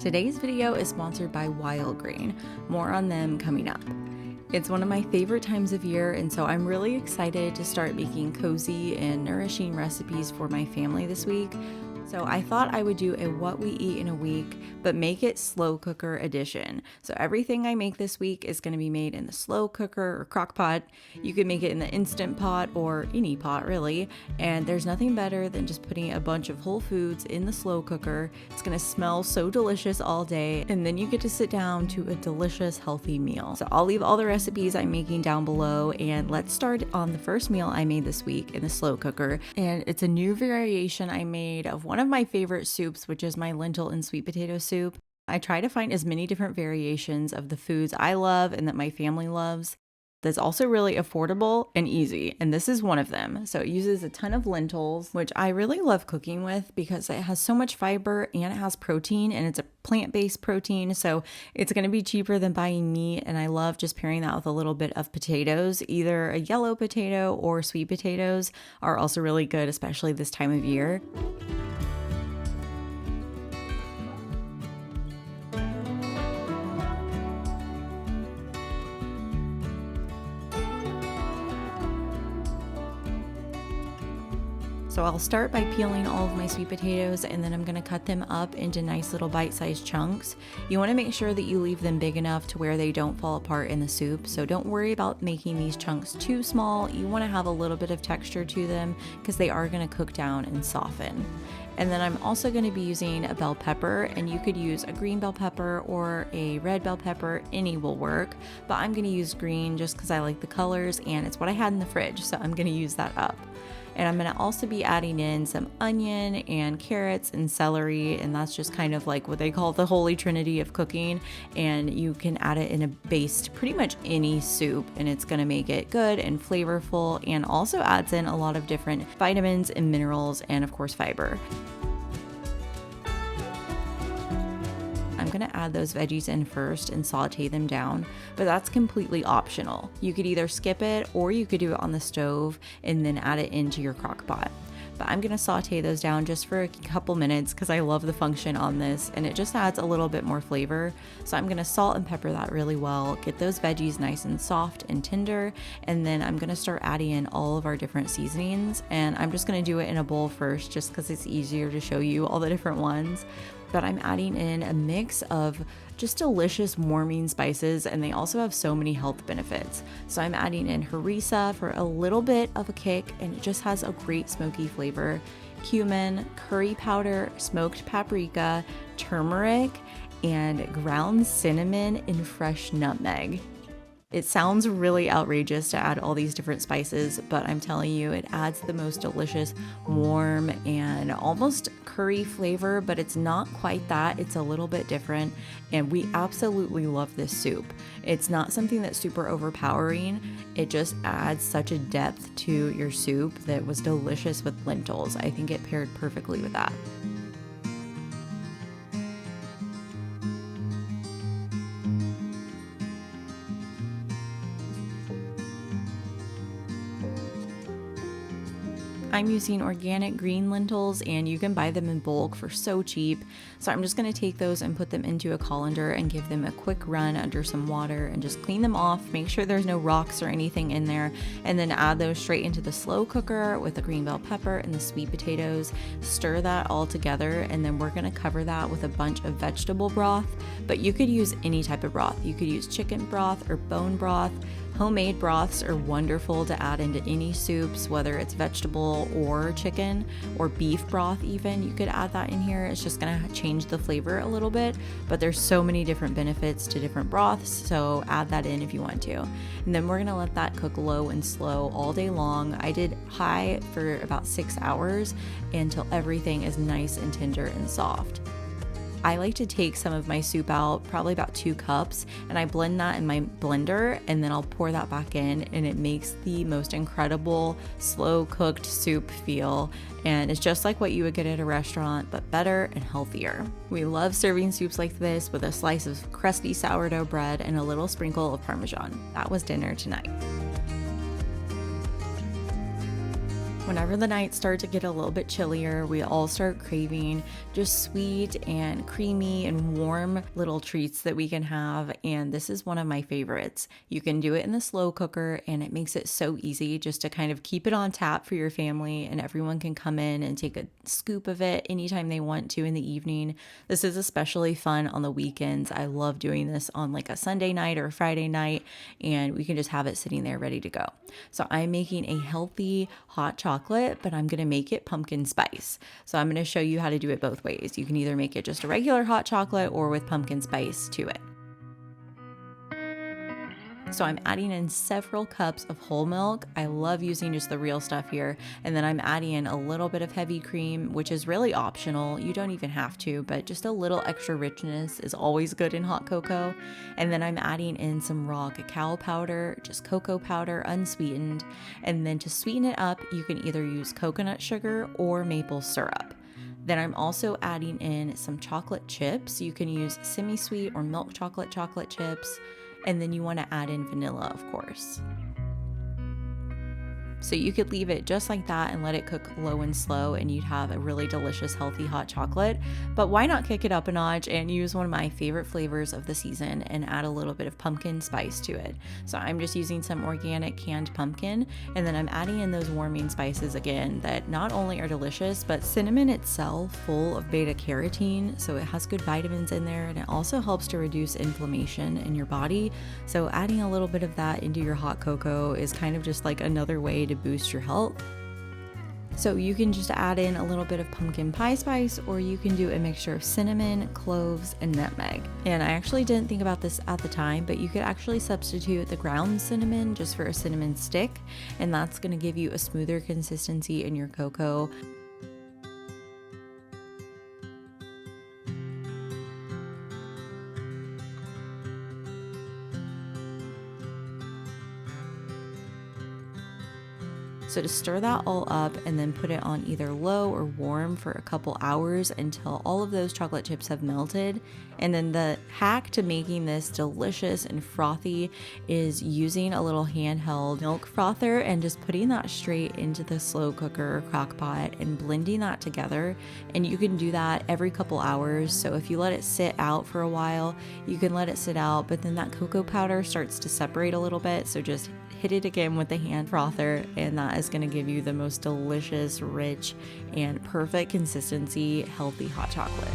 Today's video is sponsored by Wild Grain. More on them coming up. It's one of my favorite times of year, and so I'm really excited to start making cozy and nourishing recipes for my family this week. So I thought I would do a what we eat in a week, but make it slow cooker edition. So everything I make this week is going to be made in the slow cooker or crock pot. You can make it in the instant pot or any pot really. And there's nothing better than just putting a bunch of whole foods in the slow cooker. It's going to smell so delicious all day. And then you get to sit down to a delicious, healthy meal. So I'll leave all the recipes I'm making down below. And let's start on the first meal I made this week in the slow cooker. And it's a new variation I made of one of my favorite soups, which is my lentil and sweet potato soup. I try to find as many different variations of the foods I love and that my family loves that's also really affordable and easy, and this is one of them. So it uses a ton of lentils, which I really love cooking with because it has so much fiber and it has protein, and it's a plant-based protein, so it's going to be cheaper than buying meat. And I love just pairing that with a little bit of potatoes. Either a yellow potato or sweet potatoes are also really good, especially this time of year. So I'll start by peeling all of my sweet potatoes, and then I'm going to cut them up into nice little bite-sized chunks. You want to make sure that you leave them big enough to where they don't fall apart in the soup. So don't worry about making these chunks too small. You want to have a little bit of texture to them because they are going to cook down and soften. And then I'm also going to be using a bell pepper, and you could use a green bell pepper or a red bell pepper. Any will work, but I'm going to use green just because I like the colors and it's what I had in the fridge, so I'm going to use that up. And I'm going to also be adding in some onion and carrots and celery, and that's just kind of like what they call the holy trinity of cooking. And you can add it in a base to pretty much any soup, and it's going to make it good and flavorful, and also adds in a lot of different vitamins and minerals and of course fiber. I'm going to add those veggies in first and saute them down, but that's completely optional. You could either skip it or you could do it on the stove and then add it into your crock pot. But I'm going to saute those down just for a couple minutes because I love the function on this, and it just adds a little bit more flavor. So I'm going to salt and pepper that really well, get those veggies nice and soft and tender, and then I'm going to start adding in all of our different seasonings. And I'm just going to do it in a bowl first just because it's easier to show you all the different ones. But I'm adding in a mix of just delicious warming spices, and they also have so many health benefits. So I'm adding in harissa for a little bit of a kick, and it just has a great smoky flavor. Cumin, curry powder, smoked paprika, turmeric, and ground cinnamon and fresh nutmeg. It sounds really outrageous to add all these different spices, but I'm telling you, it adds the most delicious, warm, and almost curry flavor, but it's not quite that. It's a little bit different, and we absolutely love this soup. It's not something that's super overpowering. It just adds such a depth to your soup that was delicious with lentils. I think it paired perfectly with that. I'm using organic green lentils, and you can buy them in bulk for so cheap. So I'm just going to take those and put them into a colander and give them a quick run under some water and just clean them off. Make sure there's no rocks or anything in there, and then add those straight into the slow cooker with the green bell pepper and the sweet potatoes. Stir that all together, and then we're going to cover that with a bunch of vegetable broth, but you could use any type of broth. You could use chicken broth or bone broth. Homemade broths are wonderful to add into any soups, whether it's vegetable or chicken or beef broth even. You could add that in here. It's just going to change the flavor a little bit, but there's so many different benefits to different broths, so add that in if you want to. And then we're going to let that cook low and slow all day long. I did high for about 6 hours until everything is nice and tender and soft. I like to take some of my soup out, probably about 2 cups, and I blend that in my blender, and then I'll pour that back in, and it makes the most incredible slow cooked soup feel. And it's just like what you would get at a restaurant, but better and healthier. We love serving soups like this with a slice of crusty sourdough bread and a little sprinkle of Parmesan. That was dinner tonight. Whenever the nights start to get a little bit chillier, we all start craving just sweet and creamy and warm little treats that we can have. And this is one of my favorites. You can do it in the slow cooker, and it makes it so easy just to kind of keep it on tap for your family, and everyone can come in and take a scoop of it anytime they want to in the evening. This is especially fun on the weekends. I love doing this on like a Sunday night or a Friday night, and we can just have it sitting there ready to go. So I'm making a healthy hot chocolate, but I'm going to make it pumpkin spice. So I'm going to show you how to do it both ways. You can either make it just a regular hot chocolate or with pumpkin spice to it. So I'm adding in several cups of whole milk. I love using just the real stuff here. And then I'm adding in a little bit of heavy cream, which is really optional. You don't even have to, but just a little extra richness is always good in hot cocoa. And then I'm adding in some raw cacao powder, just cocoa powder, unsweetened. And then to sweeten it up, you can either use coconut sugar or maple syrup. Then I'm also adding in some chocolate chips. You can use semi-sweet or milk chocolate chips. And then you want to add in vanilla, of course. So you could leave it just like that and let it cook low and slow, and you'd have a really delicious, healthy hot chocolate. But why not kick it up a notch and use one of my favorite flavors of the season and add a little bit of pumpkin spice to it? So I'm just using some organic canned pumpkin, and then I'm adding in those warming spices again that not only are delicious, but cinnamon itself full of beta carotene, so it has good vitamins in there, and it also helps to reduce inflammation in your body. So adding a little bit of that into your hot cocoa is kind of just like another way to boost your health. So you can just add in a little bit of pumpkin pie spice, or you can do a mixture of cinnamon, cloves, and nutmeg. And I actually didn't think about this at the time, but you could actually substitute the ground cinnamon just for a cinnamon stick, and that's going to give you a smoother consistency in your cocoa. So to stir that all up and then put it on either low or warm for a couple hours until all of those chocolate chips have melted. And then the hack to making this delicious and frothy is using a little handheld milk frother and just putting that straight into the slow cooker or crock pot and blending that together. And you can do that every couple hours. So if you let it sit out for a while, you can let it sit out, but then that cocoa powder starts to separate a little bit. So just hit it again with the hand frother, and that is going to give you the most delicious, rich, and perfect consistency, healthy hot chocolate.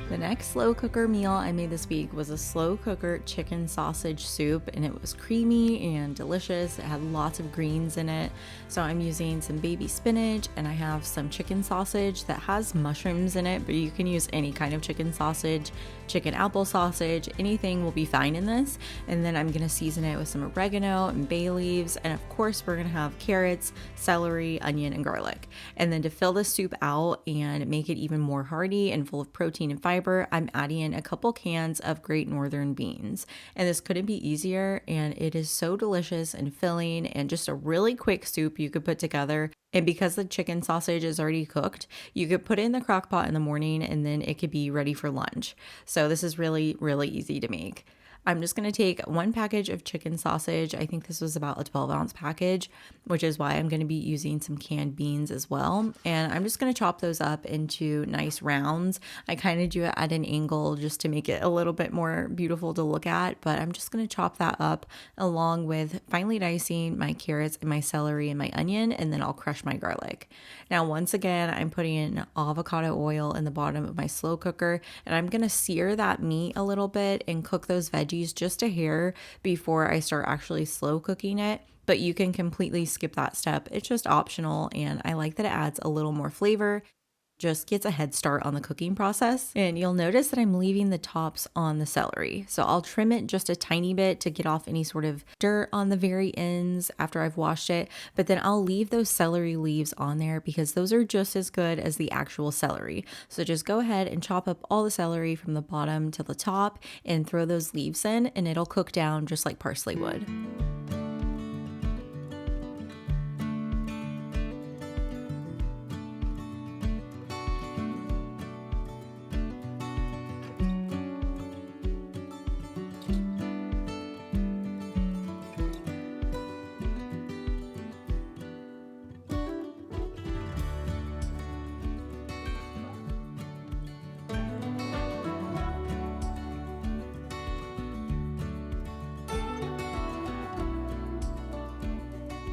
The next slow cooker meal I made this week was a slow cooker chicken sausage soup, and it was creamy and delicious. It had lots of greens in it. So I'm using some baby spinach, and I have some chicken sausage that has mushrooms in it, but you can use any kind of chicken sausage, chicken apple sausage, anything will be fine in this. And then I'm gonna season it with some oregano and bay leaves, and of course we're gonna have carrots, celery, onion, and garlic. And then to fill the soup out and make it even more hearty and full of protein and fiber, I'm adding in a couple cans of Great Northern beans. And this couldn't be easier, and it is so delicious and filling and just a really quick soup you could put together. And because the chicken sausage is already cooked, you could put it in the crock pot in the morning, and then it could be ready for lunch. So this is really, really easy to make. I'm just going to take one package of chicken sausage. I think this was about a 12-ounce package, which is why I'm going to be using some canned beans as well. And I'm just going to chop those up into nice rounds. I kind of do it at an angle just to make it a little bit more beautiful to look at, but I'm just going to chop that up along with finely dicing my carrots and my celery and my onion, and then I'll crush my garlic. Now, once again, I'm putting in avocado oil in the bottom of my slow cooker, and I'm going to sear that meat a little bit and cook those veggies just a hair before I start actually slow cooking it. But you can completely skip that step. It's just optional, and I like that it adds a little more flavor. Just gets a head start on the cooking process. And you'll notice that I'm leaving the tops on the celery. So I'll trim it just a tiny bit to get off any sort of dirt on the very ends after I've washed it. But then I'll leave those celery leaves on there because those are just as good as the actual celery. So just go ahead and chop up all the celery from the bottom to the top and throw those leaves in, and it'll cook down just like parsley would.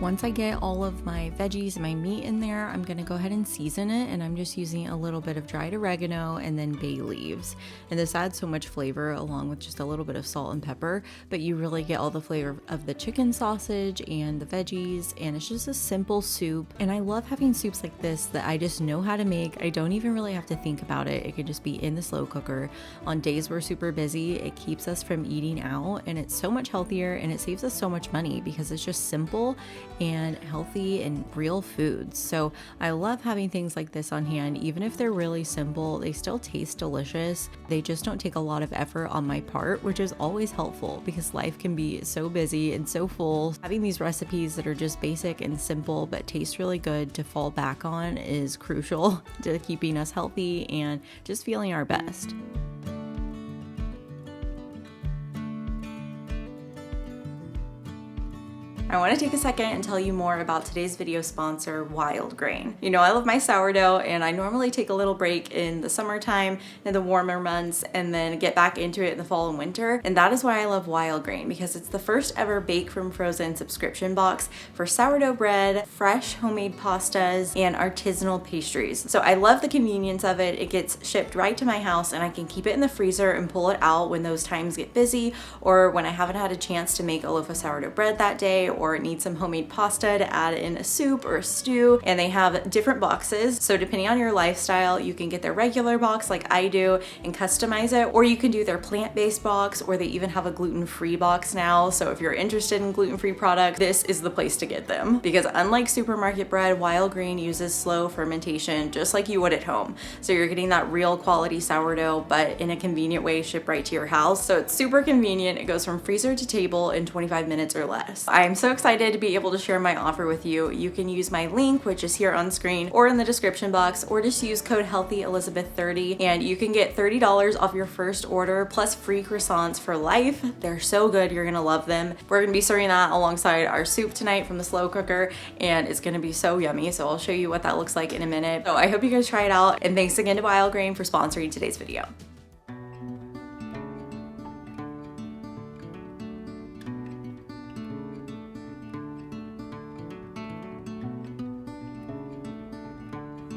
Once I get all of my veggies and my meat in there, I'm gonna go ahead and season it, and I'm just using a little bit of dried oregano and then bay leaves. And this adds so much flavor along with just a little bit of salt and pepper, but you really get all the flavor of the chicken sausage and the veggies, and it's just a simple soup. And I love having soups like this that I just know how to make. I don't even really have to think about it. It could just be in the slow cooker. On days we're super busy, it keeps us from eating out, and it's so much healthier, and it saves us so much money because it's just simple and healthy and real foods. So I love having things like this on hand. Even if they're really simple, they still taste delicious. They just don't take a lot of effort on my part, which is always helpful because life can be so busy and so full. Having these recipes that are just basic and simple but taste really good to fall back on is crucial to keeping us healthy and just feeling our best. I want to take a second and tell you more about today's video sponsor, Wild Grain. You know, I love my sourdough, and I normally take a little break in the summertime and the warmer months and then get back into it in the fall and winter. And that is why I love Wild Grain, because it's the first ever bake from frozen subscription box for sourdough bread, fresh homemade pastas, and artisanal pastries. So I love the convenience of it. It gets shipped right to my house, and I can keep it in the freezer and pull it out when those times get busy, or when I haven't had a chance to make a loaf of sourdough bread that day, or need some homemade pasta to add in a soup or a stew. And they have different boxes, so depending on your lifestyle, you can get their regular box like I do and customize it, or you can do their plant-based box, or they even have a gluten-free box now. So if you're interested in gluten-free products, this is the place to get them, because unlike supermarket bread, Wild Grain uses slow fermentation just like you would at home. So you're getting that real quality sourdough, but in a convenient way, shipped right to your house. So it's super convenient. It goes from freezer to table in 25 minutes or less. I'm so excited to be able to share my offer with you. You can use my link, which is here on screen or in the description box, or just use code HEALTHYELIZABETH30 and you can get $30 off your first order plus free croissants for life. They're so good. You're gonna love them. We're gonna be serving that alongside our soup tonight from the slow cooker, and it's gonna be so yummy. So I'll show you what that looks like in a minute. So I hope you guys try it out, and thanks again to Wild Grain for sponsoring today's video.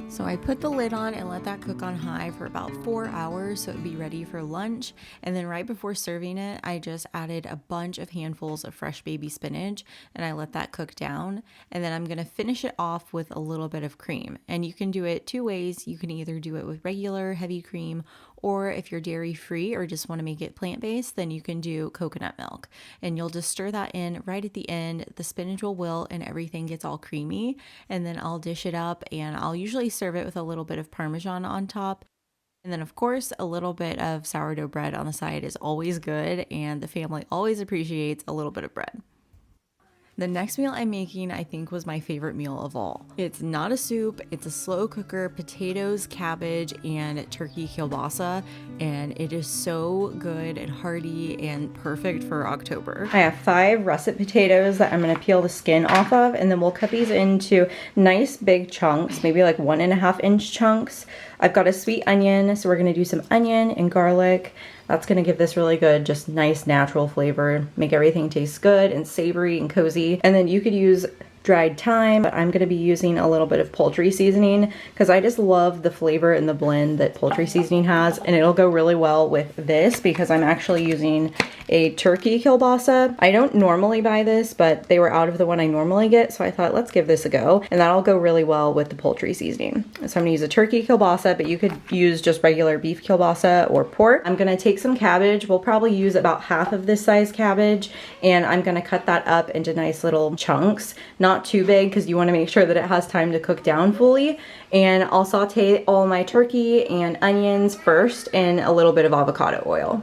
So I put the lid on and let that cook on high for about 4 hours so it would be ready for lunch. And then right before serving it, I just added a bunch of handfuls of fresh baby spinach and I let that cook down. And then I'm gonna finish it off with a little bit of cream. And you can do it two ways. You can either do it with regular heavy cream, or if you're dairy free or just want to make it plant-based, then you can do coconut milk. And you'll just stir that in right at the end. The spinach will wilt and everything gets all creamy. And then I'll dish it up, and I'll usually serve it with a little bit of Parmesan on top. And then of course, a little bit of sourdough bread on the side is always good, and the family always appreciates a little bit of bread. The next meal I'm making, I think, was my favorite meal of all. It's not a soup, it's a slow cooker, potatoes, cabbage, and turkey kielbasa, and it is so good and hearty and perfect for October. I have 5 russet potatoes that I'm gonna peel the skin off of, and then we'll cut these into nice big chunks, maybe like 1.5 inch chunks. I've got a sweet onion, so we're gonna do some onion and garlic. That's gonna give this really good, just nice natural flavor, make everything taste good and savory and cozy. And then you could use dried thyme, but I'm gonna be using a little bit of poultry seasoning because I just love the flavor and the blend that poultry seasoning has, and it'll go really well with this because I'm actually using a turkey kielbasa. I don't normally buy this, but they were out of the one I normally get, so I thought let's give this a go, and that'll go really well with the poultry seasoning. So I'm gonna use a turkey kielbasa, but you could use just regular beef kielbasa or pork. I'm gonna take some cabbage. We'll probably use about half of this size cabbage, and I'm gonna cut that up into nice little chunks, not too big because you want to make sure that it has time to cook down fully. And I'll saute all my turkey and onions first in a little bit of avocado oil.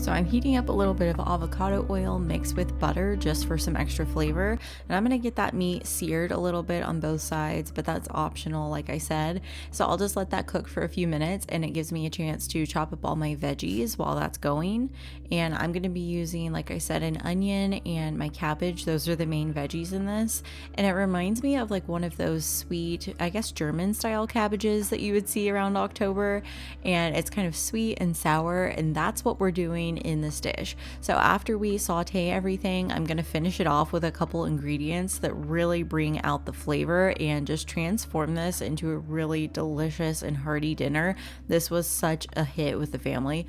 So I'm heating up a little bit of avocado oil mixed with butter just for some extra flavor. And I'm gonna get that meat seared a little bit on both sides, but that's optional, like I said. So I'll just let that cook for a few minutes, and it gives me a chance to chop up all my veggies while that's going. And I'm gonna be using, like I said, an onion and my cabbage. Those are the main veggies in this. And it reminds me of like one of those sweet, I guess, German style cabbages that you would see around October. And it's kind of sweet and sour, and that's what we're doing in this dish. So after we saute everything, I'm going to finish it off with a couple ingredients that really bring out the flavor and just transform this into a really delicious and hearty dinner. This was such a hit with the family.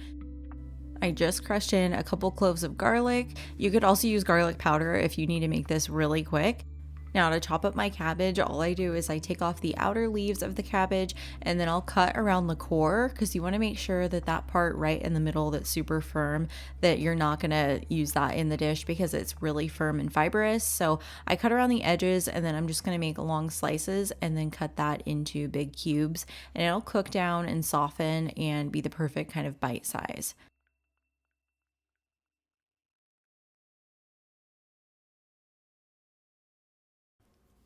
I just crushed in a couple cloves of garlic. You could also use garlic powder if you need to make this really quick. Now to chop up my cabbage, all I do is I take off the outer leaves of the cabbage, and then I'll cut around the core, because you want to make sure that that part right in the middle that's super firm, that you're not going to use that in the dish because it's really firm and fibrous. So I cut around the edges, and then I'm just going to make long slices and then cut that into big cubes, and it'll cook down and soften and be the perfect kind of bite size.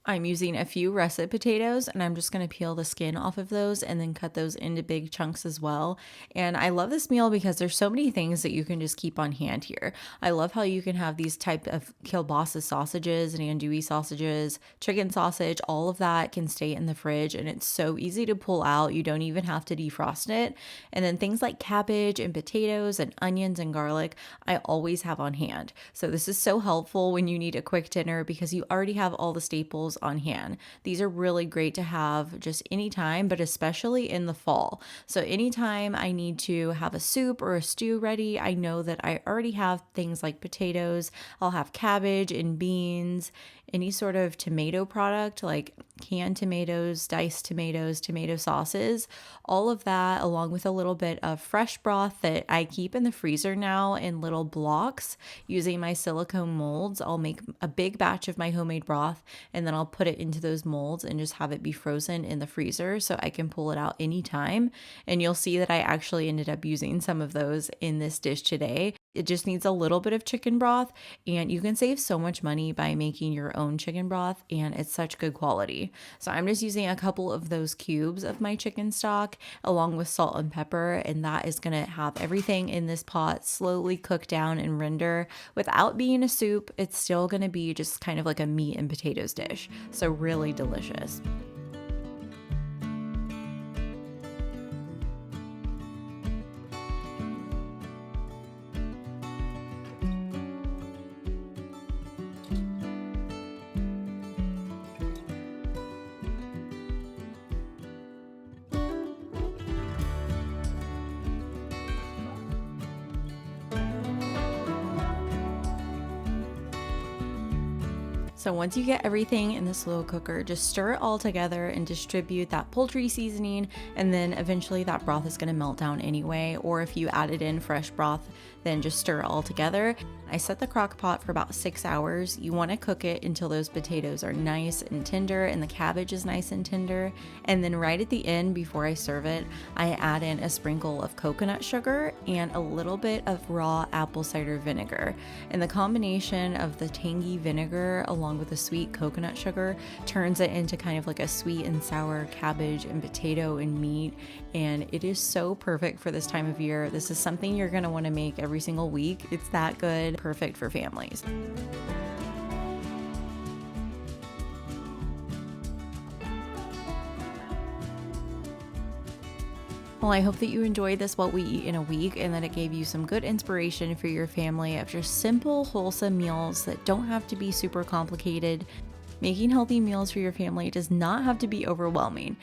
I'm using a few russet potatoes, and I'm just going to peel the skin off of those and then cut those into big chunks as well. And I love this meal because there's so many things that you can just keep on hand here. I love how you can have these type of kielbasa sausages and andouille sausages, chicken sausage, all of that can stay in the fridge, and it's so easy to pull out. You don't even have to defrost it. And then things like cabbage and potatoes and onions and garlic, I always have on hand. So this is so helpful when you need a quick dinner because you already have all the staples on hand. These are really great to have just anytime, but especially in the fall. So anytime I need to have a soup or a stew ready, I know that I already have things like potatoes. I'll have cabbage and beans, any sort of tomato product like canned tomatoes, diced tomatoes, tomato sauces, all of that, along with a little bit of fresh broth that I keep in the freezer now in little blocks using my silicone molds. I'll make a big batch of my homemade broth, and then I'll put it into those molds and just have it be frozen in the freezer so I can pull it out anytime. And you'll see that I actually ended up using some of those in this dish today. It just needs a little bit of chicken broth, and you can save so much money by making your own chicken broth, and it's such good quality. So I'm just using a couple of those cubes of my chicken stock along with salt and pepper, and that is going to have everything in this pot slowly cook down and render. Without being a soup, it's still going to be just kind of like a meat and potatoes dish. So really delicious. So once you get everything in the slow cooker, just stir it all together and distribute that poultry seasoning, and then eventually that broth is going to melt down anyway, or if you added in fresh broth, then just stir it all together. I set the crock pot for about 6 hours. You want to cook it until those potatoes are nice and tender and the cabbage is nice and tender. And then right at the end, before I serve it, I add in a sprinkle of coconut sugar and a little bit of raw apple cider vinegar. And the combination of the tangy vinegar along with the sweet coconut sugar turns it into kind of like a sweet and sour cabbage and potato and meat. And it is so perfect for this time of year. This is something you're going to want to make every single week. It's that good, perfect for families. Well, I hope that you enjoyed this What We Eat in a Week, and that it gave you some good inspiration for your family of just simple, wholesome meals that don't have to be super complicated. Making healthy meals for your family does not have to be overwhelming.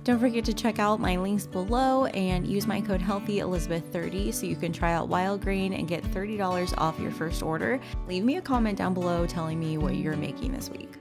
Don't forget to check out my links below and use my code HEALTHYELIZABETH30 so you can try out wild grain and get $30 off your first order. Leave me a comment down below telling me what you're making this week.